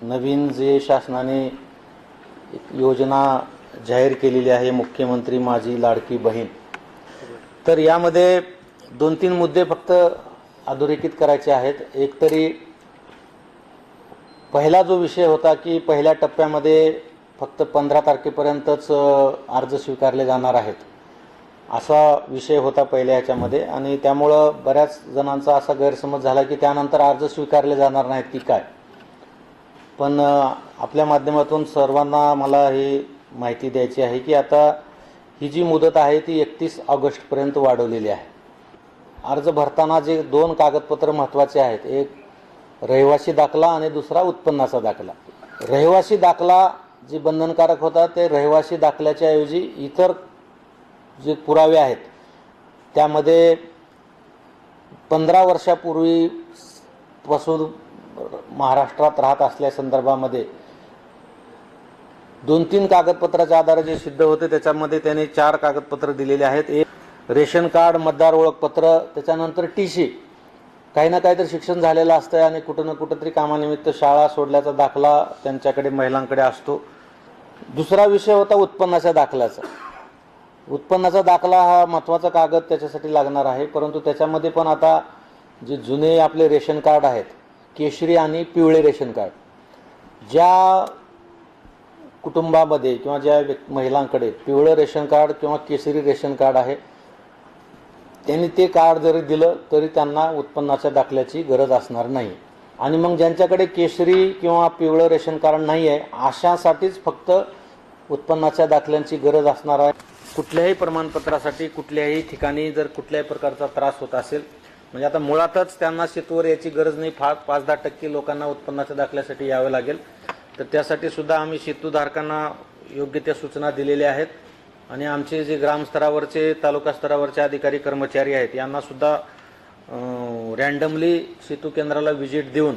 नवीन जे शासनाने एक योजना जाहीर केलेली आहे, मुख्यमंत्री माझी लाडकी बहीण, तर यामध्ये 2-3 मुद्दे फक्त अधोरेखित करायचे आहेत. एक तरी पहिला जो विषय होता की पहिल्या टप्प्यामध्ये फक्त 15 तारखेपर्यंतच अर्ज स्वीकारले जाणार आहेत, असा विषय होता पहिल्या ह्याच्यामध्ये. आणि त्यामुळं बऱ्याच जणांचा असा गैरसमज झाला की त्यानंतर अर्ज स्वीकारले जाणार नाहीत की काय. पण आपल्या माध्यमातून सर्वांना मला ही माहिती द्यायची आहे की आता ही जी मुदत आहे ती 31 ऑगस्टपर्यंत वाढवलेली आहे. अर्ज भरताना जे 2 कागदपत्र महत्त्वाचे आहेत, एक रहिवासी दाखला आणि दुसरा उत्पन्नाचा दाखला. रहिवासी दाखला जे बंधनकारक होता ते रहिवासी दाखल्याच्या ऐवजी इतर जे पुरावे आहेत त्यामध्ये 15 वर्षापूर्वीपासून महाराष्ट्रात राहत असल्या संदर्भामध्ये 2-3 कागदपत्राच्या आधारे जे सिद्ध होते त्याच्यामध्ये त्यांनी 4 कागदपत्र दिलेले आहेत. एक रेशन कार्ड, मतदार ओळखपत्र, त्याच्यानंतर TC, काही ना काहीतरी शिक्षण झालेलं असतं आणि कुठं ना कुठं तरी कामानिमित्त शाळा सोडल्याचा दाखला त्यांच्याकडे, महिलांकडे असतो. दुसरा विषय होता उत्पन्नाच्या दाखल्याचा. उत्पन्नाचा दाखला हा महत्त्वाचा कागद त्याच्यासाठी लागणार आहे, परंतु त्याच्यामध्ये पण आता जे जुने आपले रेशन कार्ड आहेत, केशरी आणि पिवळे रेशन कार्ड, ज्या कुटुंबामध्ये किंवा ज्या महिलांकडे पिवळं रेशन कार्ड किंवा केशरी रेशन कार्ड आहे त्यांनी ते कार्ड जरी दिलं तरी त्यांना उत्पन्नाच्या दाखल्याची गरज असणार नाही. आणि मग ज्यांच्याकडे केशरी किंवा पिवळं रेशन कार्ड नाही आहे अशासाठीच फक्त उत्पन्नाच्या दाखल्यांची गरज असणार आहे. कुठल्याही प्रमाणपत्रासाठी कुठल्याही ठिकाणी जर कुठल्याही प्रकारचा त्रास होत असेल, म्हणजे आता मुळातच त्यांना शेतवर याची गरज नाही, 5-10% लोकांना उत्पन्नाच्या दाखल्यासाठी यावं लागेल, तर त्यासाठी सुद्धा आम्ही शेतूधारकांना योग्य त्या सूचना दिलेल्या आहेत. आणि आमचे जे ग्रामस्तरावरचे, तालुका स्तरावरचे अधिकारी कर्मचारी आहेत यांना सुद्धा रँडमली सेतू केंद्राला व्हिजिट देऊन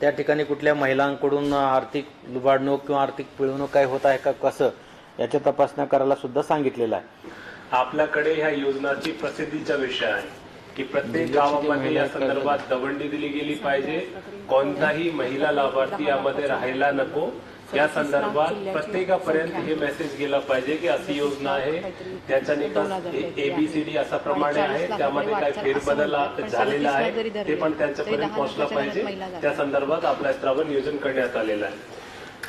त्या ठिकाणी कुठल्या महिलांकडून आर्थिक लुबाडणूक किंवा आर्थिक पिळवणूक काय होत आहे का कसं याच्या तपासण्या करायला सुद्धा सांगितलेलं आहे. आपल्याकडे ह्या योजनाची प्रसिद्धीचा विषय आहे की प्रत्येक गावामध्ये या संदर्भात दवंडी दिली गेली पाहिजे. कोणताही महिला लाभार्थी यामध्ये राहायला नको. या संदर्भात प्रत्येकापर्यंत हे मेसेज गेला पाहिजे की अशी योजना आहे, त्याचा निकाल ABCD असा प्रमाणे आहे, त्यामध्ये काय फेरबदल झालेला आहे ते पण त्यांच्यापर्यंत पोहोचला पाहिजे. त्या संदर्भात आपल्या स्तरावर नियोजन करण्यात आलेलं आहे.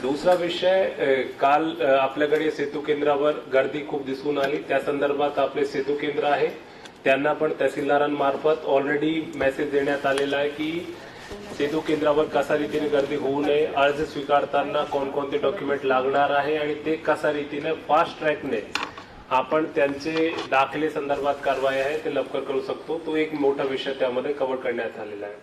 दुसरा विषय, काल आपल्याकडे सेतू केंद्रावर गर्दी खूप दिसून आली. त्या संदर्भात आपले सेतू केंद्र आहे त्यांना पण तहसीलदारांमार्फत ऑलरेडी मेसेज देण्यात आलेला आहे की सेतू केंद्रावर कशा रीतीने गर्दी होऊ नये, अर्ज स्वीकारताना कोणकोणते डॉक्युमेंट लागणार आहे आणि ते कशा रीतीने फास्ट ट्रॅकने आपण त्यांचे दाखले संदर्भात कारवाई आहे ते लवकर करू शकतो. तो एक मोठा विषय त्यामध्ये कव्हर करण्यात आलेला आहे.